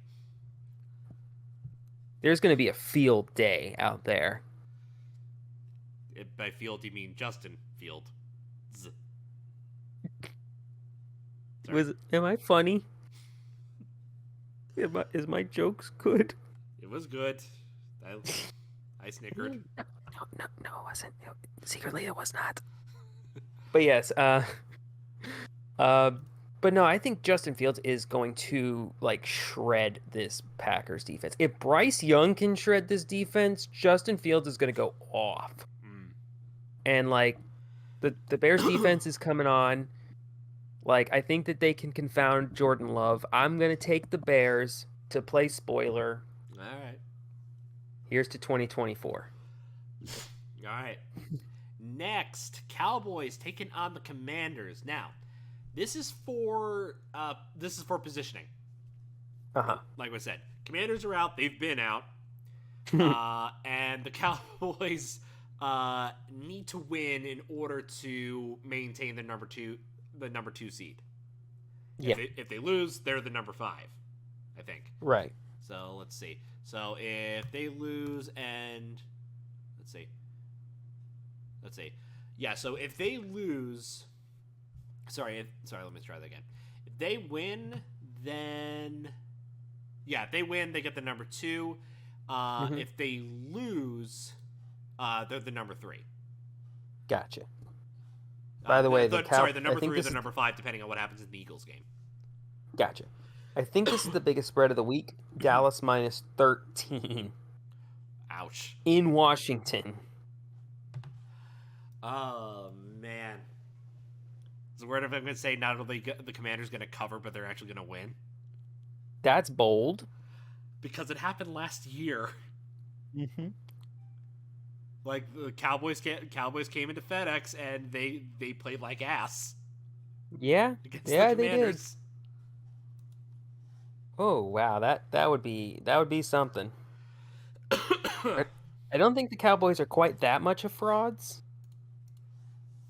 There's going to be a field day out there. By field, you mean Justin Field. Am I funny? Is my jokes good? It was good. I snickered. No, it wasn't. Secretly, it was not. But yes, but no, I think Justin Fields is going to like shred this Packers defense. If Bryce Young can shred this defense, Justin Fields is going to go off. And like the Bears defense is coming on. Like, I think that they can confound Jordan Love. I'm going to take the Bears to play spoiler. All right. Here's to 2024. All right. Next, Cowboys taking on the Commanders. Now, this is for positioning. Uh-huh. Like I said, Commanders are out. They've been out. And the Cowboys need to win in order to maintain the number two seed. Yeah. If they lose, they're the number 5, I think. Right. So let's see. So if they lose and let's see. Yeah, so if they lose, let me try that again. If they win, then if they win, they get the number 2. If they lose, they're the number 3. Gotcha. By the way, the number 3 or the number 5, depending on what happens in the Eagles game. Gotcha. I think this is the biggest spread of the week. Dallas minus 13. Ouch. In Washington. Oh, man. So where if I'm going to say not only the Commanders going to cover, but they're actually going to win? That's bold. Because it happened last year. Mm-hmm. Like, the Cowboys came into FedEx, and they played like ass. Yeah. Against the Commanders. Oh wow, that would be something. I, I don't think the Cowboys are quite that much of frauds,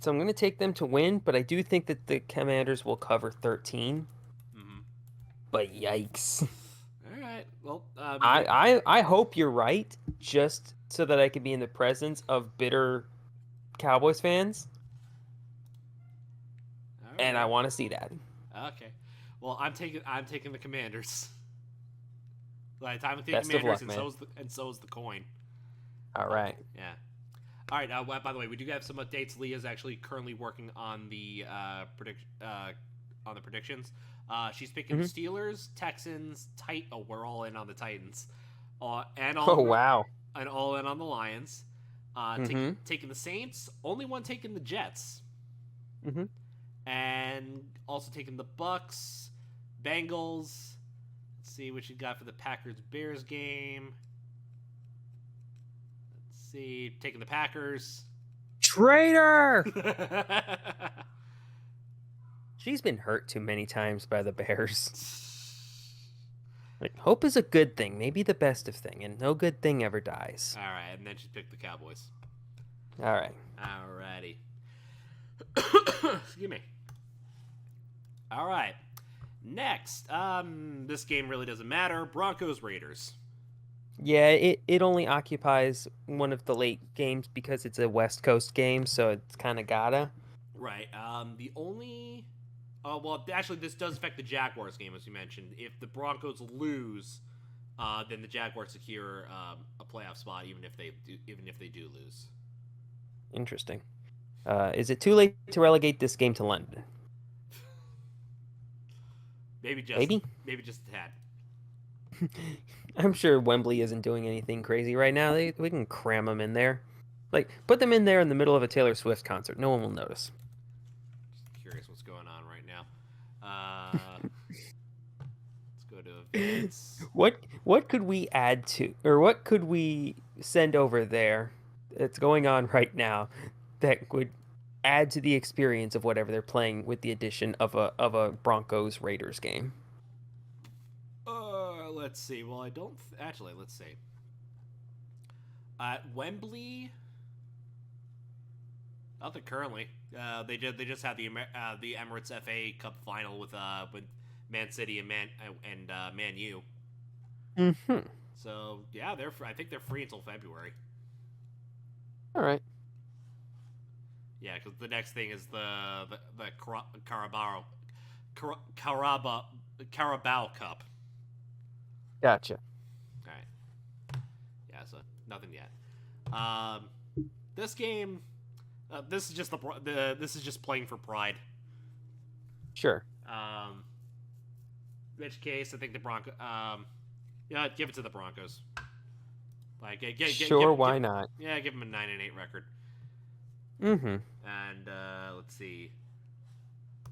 so I'm going to take them to win. But I do think that the Commanders will cover 13. Mm-hmm. But yikes! All right. Well, I hope you're right, just so that I can be in the presence of bitter Cowboys fans, all and I right. want to see that. Okay. Well, I'm taking the Commanders. Like, I'm taking Best of Commanders, luck, and man. so is the coin. All right. Yeah. All right. By the way, we do have some updates. Leah's actually currently working on the predictions. She's picking the Hmm. Steelers, Texans, Oh, we're all in on the Titans, Oh wow. and all in on the Lions. Hmm. Taking the Saints. Only one taking the Jets, Hmm. and also taking the Bucs, Bengals. Let's see what you got for the Packers Bears game. Let's see, taking the Packers. Traitor! She's been hurt too many times by the Bears. Like, hope is a good thing, maybe the best of thing, and no good thing ever dies. All right, and then she picked the Cowboys. All right. Alrighty. Excuse me. All right. Next, this game really doesn't matter. Broncos Raiders. Yeah, it only occupies one of the late games because it's a West Coast game, so it's kind of gotta. Right. The only. Well, actually, this does affect the Jaguars game, as you mentioned. If the Broncos lose, then the Jaguars secure a playoff spot, even if they do lose. Interesting. Is it too late to relegate this game to London? Maybe. Maybe just a tad. I'm sure Wembley isn't doing anything crazy right now. We can cram them in there. Like, put them in there in the middle of a Taylor Swift concert. No one will notice. Just curious what's going on right now. Let's go to events. What could we add to, or what could we send over there that's going on right now that would add to the experience of whatever they're playing with the addition of a Broncos Raiders game? Let's see. Well, I don't actually. Let's see. At Wembley, nothing currently. They just had the Emirates FA Cup final with Man City and Man U. Mm-hmm. So yeah, I think they're free until February. All right. Yeah, because the next thing is the Carabao Cup. Gotcha. All right. Yeah, so nothing yet. This game, this is just this is just playing for pride. Sure. In which case, I think the Broncos. Yeah, give it to the Broncos. Like, Sure, why not? Yeah, give them a 9-8 record. Mm-hmm. And let's see.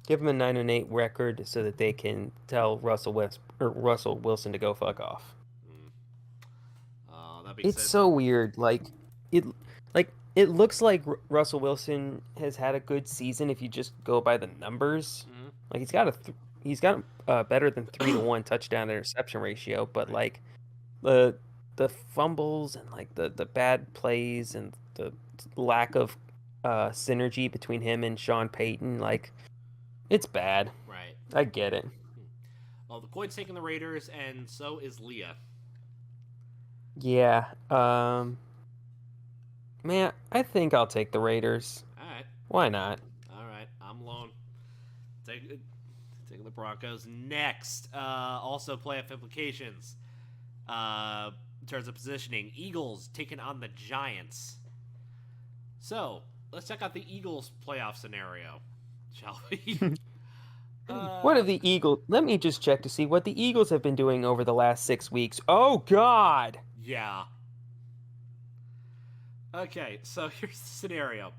Give them a 9-8 record so that they can tell Russell Wilson to go fuck off. That being It's said, so weird. It it looks like Russell Wilson has had a good season if you just go by the numbers. mm-hmm. Like he's got better than 3-1 touchdown interception ratio, but like the fumbles and like the bad plays and the lack of synergy between him and Sean Payton, like it's bad. Right. I get it. Well, the coin's taking the Raiders, and so is Leah. Yeah. Man, I think I'll take the Raiders. All right. Why not? All right. I'm alone. Taking the Broncos next. Also, playoff implications. In terms of positioning, Eagles taking on the Giants. So let's check out the Eagles playoff scenario, shall we? What are the Eagles? Let me just check to see what the Eagles have been doing over the last 6 weeks. Oh God! Yeah. Okay, so here's the scenario.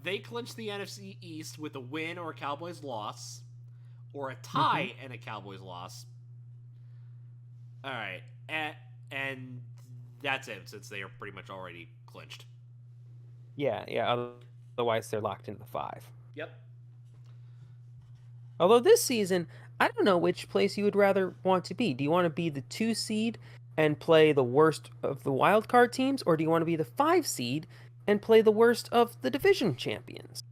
They clinch the NFC East with a win or a Cowboys loss, or a tie and a Cowboys loss. All right, and that's it, since they are pretty much already clinched. Yeah. Otherwise, they're locked into the 5. Yep. Although this season, I don't know which place you would rather want to be. Do you want to be the 2 seed and play the worst of the wild card teams, or do you want to be the 5 seed and play the worst of the division champions?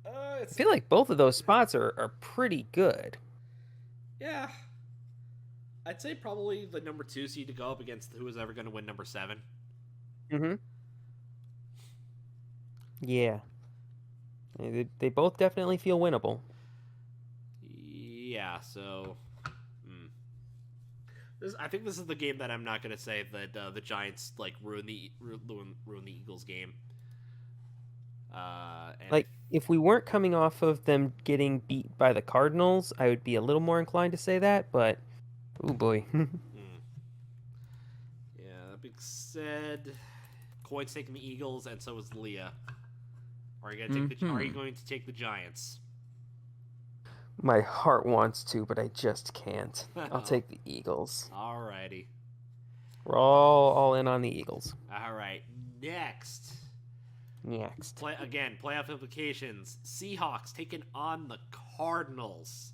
I It's feel like both of those spots are pretty good. yeah. I'd say probably the number 2 seed to go up against who is ever going to win number 7. Mm-hmm. Yeah. They both definitely feel winnable. Yeah, so I think this is the game that I'm not going to say that the Giants like ruin the Eagles game. Like, if we weren't coming off of them getting beat by the Cardinals, I would be a little more inclined to say that, but oh boy. Yeah, that being said, Coy's taking the Eagles, and so is Leah. Are you going to take the Giants? My heart wants to, but I just can't. I'll take the Eagles. Alrighty. We're all in on the Eagles. Alright, next. Playoff implications. Seahawks taking on the Cardinals.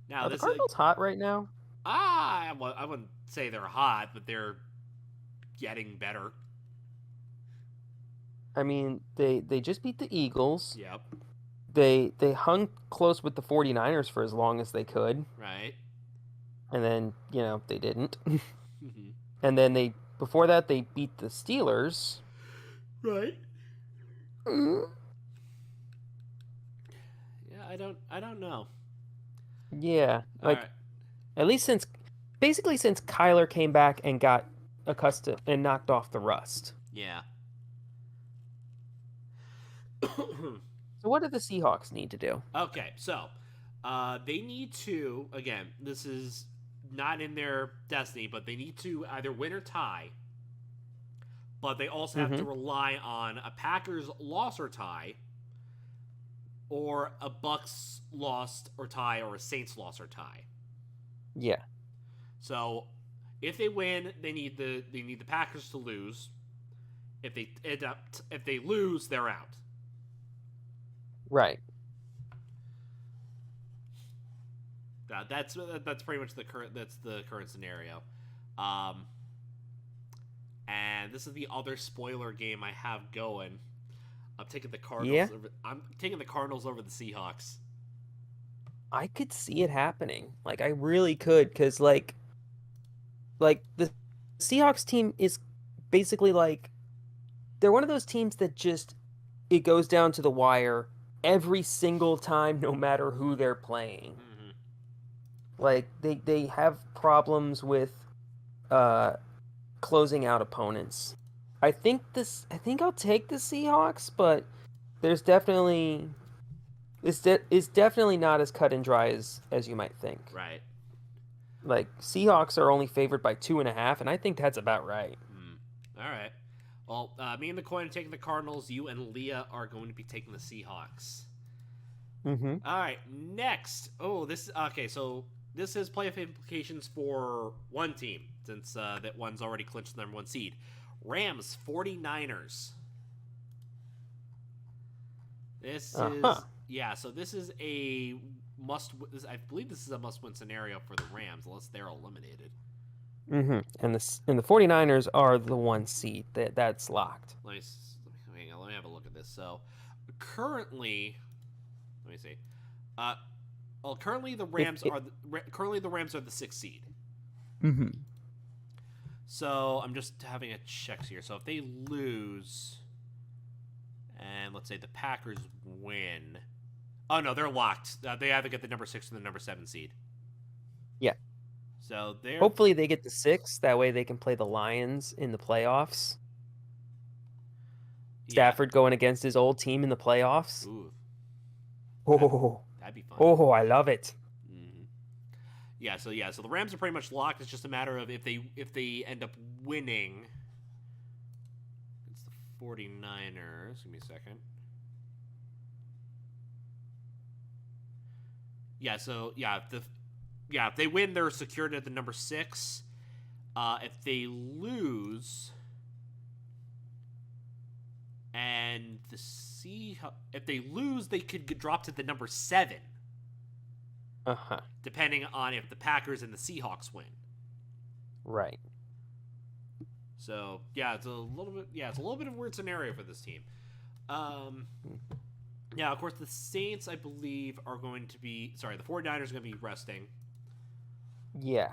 Now, Are the Cardinals hot right now? I wouldn't say they're hot, but they're getting better. I mean, they just beat the Eagles. Yep. They hung close with the 49ers for as long as they could. Right. And then, they didn't. Mm-hmm. And then before that, they beat the Steelers. Right. Mm-hmm. Yeah, I don't know. Yeah. Like, right. At least since Kyler came back and got accustomed and knocked off the rust. Yeah. So what do the Seahawks need to do? Okay, so they need to, again, this is not in their destiny, but they need to either win or tie. But they also have to rely on a Packers loss or tie, or a Bucs loss or tie, or a Saints loss or tie. Yeah. So if they win, they need the Packers to lose. If they lose, they're out. Right. That's pretty much the current scenario. And this is the other spoiler game I have going. I'm taking the Cardinals. Yeah. I'm taking the Cardinals over the Seahawks. I could see it happening. Like, I really could, because like the Seahawks team is basically like, they're one of those teams that just, it goes down to the wire every single time, no matter who they're playing. Mm-hmm. Like, they have problems with closing out opponents. I think I'll take the Seahawks, but there's definitely it's definitely not as cut and dry as you might think. Right. Like, Seahawks are only favored by 2.5, and I think that's about right. All right. Well, me and the coin are taking the Cardinals. You and Leah are going to be taking the Seahawks. Mm-hmm. All right. Next. Oh, this is okay. So this is playoff implications for one team, since that one's already clinched the number 1 seed. Rams 49ers. This is so this is a I believe this is a must-win scenario for the Rams, unless they're eliminated. Mm-hmm. And the 49ers are the 1 seed. That's locked. Let me have a look at this. So currently, let me see. Currently the Rams are the 6th seed. Mm-hmm. So I'm just having a check here. So if they lose, and let's say the Packers win, oh no, they're locked. They either get the number 6 or the number 7 seed. Yeah. So hopefully they get the 6. That way they can play the Lions in the playoffs. Stafford going against his old team in the playoffs. Ooh. Oh, that'd be fun. Oh, I love it. Mm-hmm. So the Rams are pretty much locked. It's just a matter of if they end up winning. It's the 49ers. Give me a second. If they win, they're secured at the number 6. If they lose, And if they lose, they could get dropped to the number 7. Depending on if the Packers and the Seahawks win. Right. So it's a little bit of a weird scenario for this team. Yeah, of course the Saints, I believe, are going to be the 49ers are going to be resting. Yeah.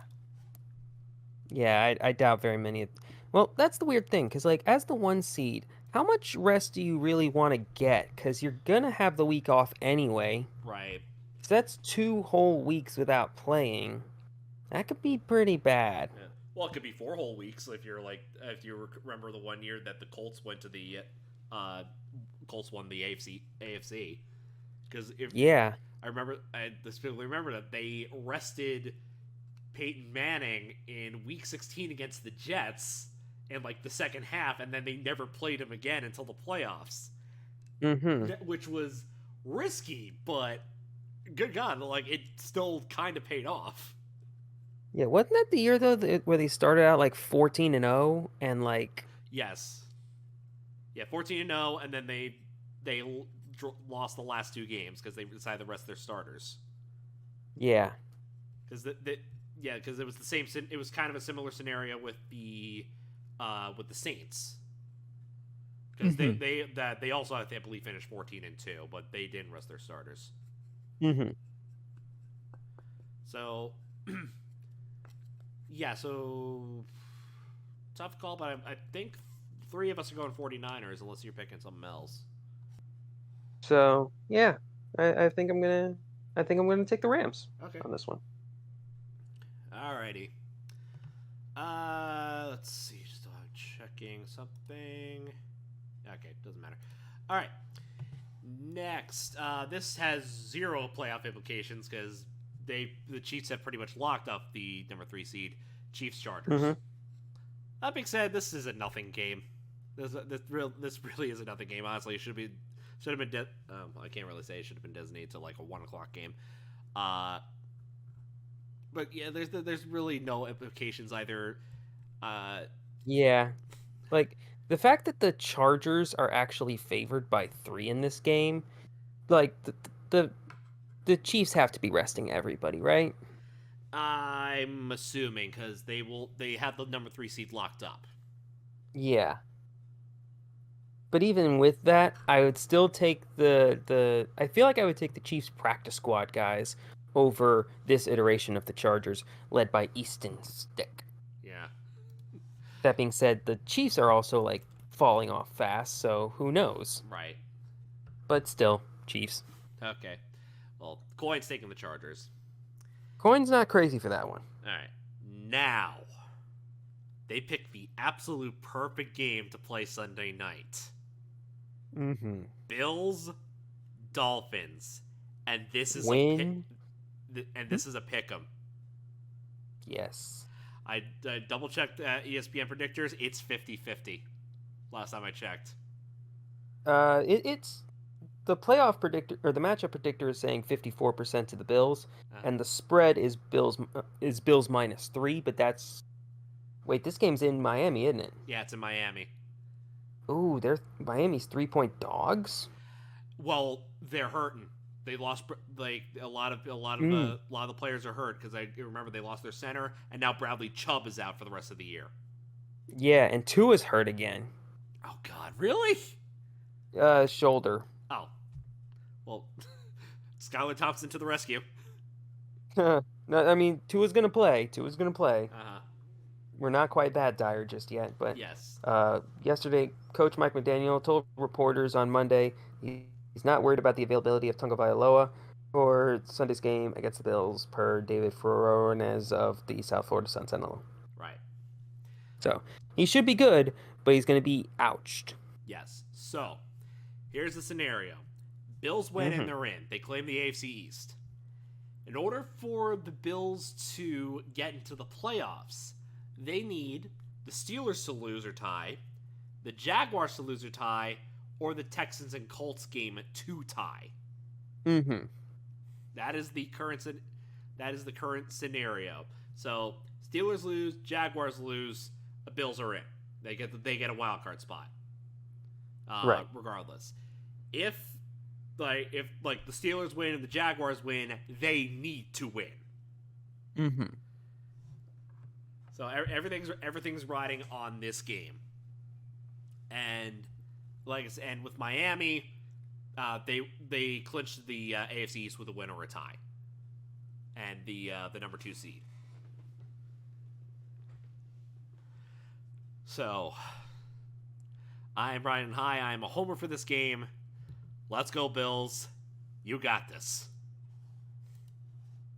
Yeah, I doubt very many. Well, that's the weird thing, because like as the 1 seed, how much rest do you really want to get? Because you're gonna have the week off anyway. Right. So that's 2 whole weeks without playing. That could be pretty bad. Yeah. Well, it could be 4 whole weeks if you remember the one year that the Colts went to the Colts won the AFC. Because I specifically remember that they rested Peyton Manning in Week 16 against the Jets in like the second half, and then they never played him again until the playoffs. Which was risky, but good God, like it still kind of paid off. Yeah, wasn't that the year though where they started out like 14-0 and like? Yes. Yeah, 14-0, and then they lost the last 2 games because they decided to rest their starters. Yeah. Because because it was the same. It was kind of a similar scenario with the Saints. Because they also, I believe, finished 14-2, but they didn't rest their starters. So, so tough call, but I think 3 of us are going 49ers unless you're picking something else. So yeah, I think I'm gonna take the Rams on this one. Alrighty. Let's see. Just checking something. Okay, doesn't matter. All right. Next, this has 0 playoff implications because the Chiefs have pretty much locked up the number 3 seed, Chiefs Chargers. That being said, this is a nothing game. This really is a nothing game. Honestly, it should have been. I can't really say it should have been designated to like a 1:00 game. But yeah, there's really no implications either. Yeah, like the fact that the Chargers are actually favored by 3 in this game, like the Chiefs have to be resting everybody, right? I'm assuming because they have the number 3 seed locked up. Yeah. But even with that, I would still take I feel like I would take the Chiefs practice squad guys over this iteration of the Chargers led by Easton Stick. Yeah. That being said, the Chiefs are also like falling off fast, so who knows? Right. But still, Chiefs. Okay. Well, Coin's taking the Chargers. Coin's not crazy for that one. All right. Now, they picked the absolute perfect game to play Sunday night. Bills, Dolphins, and this is this is a pick'em. Yes. I double checked ESPN predictors. It's 50-50. Last time I checked. It's the playoff predictor or the matchup predictor is saying 54% to the Bills, and the spread is Bills -3. But this game's in Miami, isn't it? Yeah, it's in Miami. Ooh, Miami's 3-point dogs. Well, they're hurting. They lost like a lot of the players are hurt because I remember they lost their center, and now Bradley Chubb is out for the rest of the year. Yeah, and Tua's hurt again. Oh God, really? Shoulder. Oh, well, Skylar Thompson to the rescue. No, I mean Tua's gonna play. Uh-huh. We're not quite that dire just yet, but yes. Yesterday, Coach Mike McDaniel told reporters on Monday he's not worried about the availability of Tagovailoa for Sunday's game against the Bills, per David Furones of the South Florida Sun-Sentinel. Right. So he should be good, but he's going to be ouched. Yes. So here's the scenario: Bills win and they're in. They claim the AFC East. In order for the Bills to get into the playoffs, they need the Steelers to lose or tie, the Jaguars to lose or tie, or the Texans and Colts game to tie. That is the current scenario. So Steelers lose, Jaguars lose, the Bills are in. They get a wild card spot. Right. Regardless, if the Steelers win and the Jaguars win, they need to win. Mm-hmm. So everything's riding on this game, and and with Miami, they clinched the AFC East with a win or a tie, and the number 2 seed. So, I'm Brian High. I'm a homer for this game. Let's go, Bills. You got this.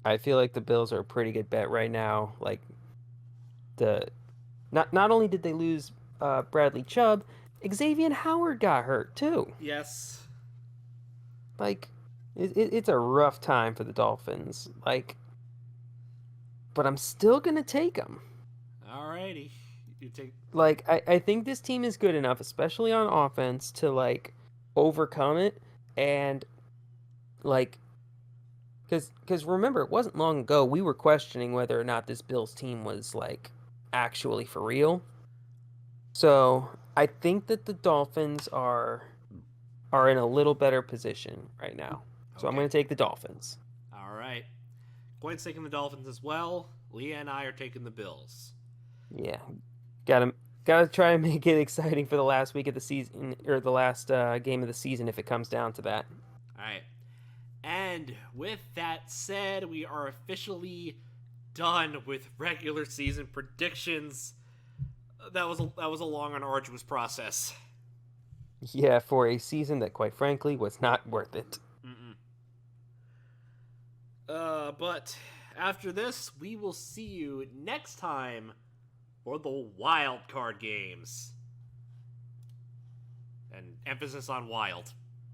I feel like the Bills are a pretty good bet right now. Like, not only did they lose Bradley Chubb, Xavier Howard got hurt too. Yes. Like, it's a rough time for the Dolphins. Like, but I'm still gonna take them. Alrighty. You take. Like, I think this team is good enough, especially on offense, to like overcome it, and like, because remember, it wasn't long ago we were questioning whether or not this Bills team was like actually for real. So I think that the Dolphins are in a little better position right now. So I'm going to take the Dolphins. All right. Gwen's taking the Dolphins as well. Leah and I are taking the Bills. Yeah. Gotta try and make it exciting for the last week of the season, or the last game of the season if it comes down to that. All right. And with that said, we are officially done with regular season predictions. That was a long and arduous process. Yeah, for a season that, quite frankly, was not worth it. But after this, we will see you next time for the wild card games. And emphasis on wild.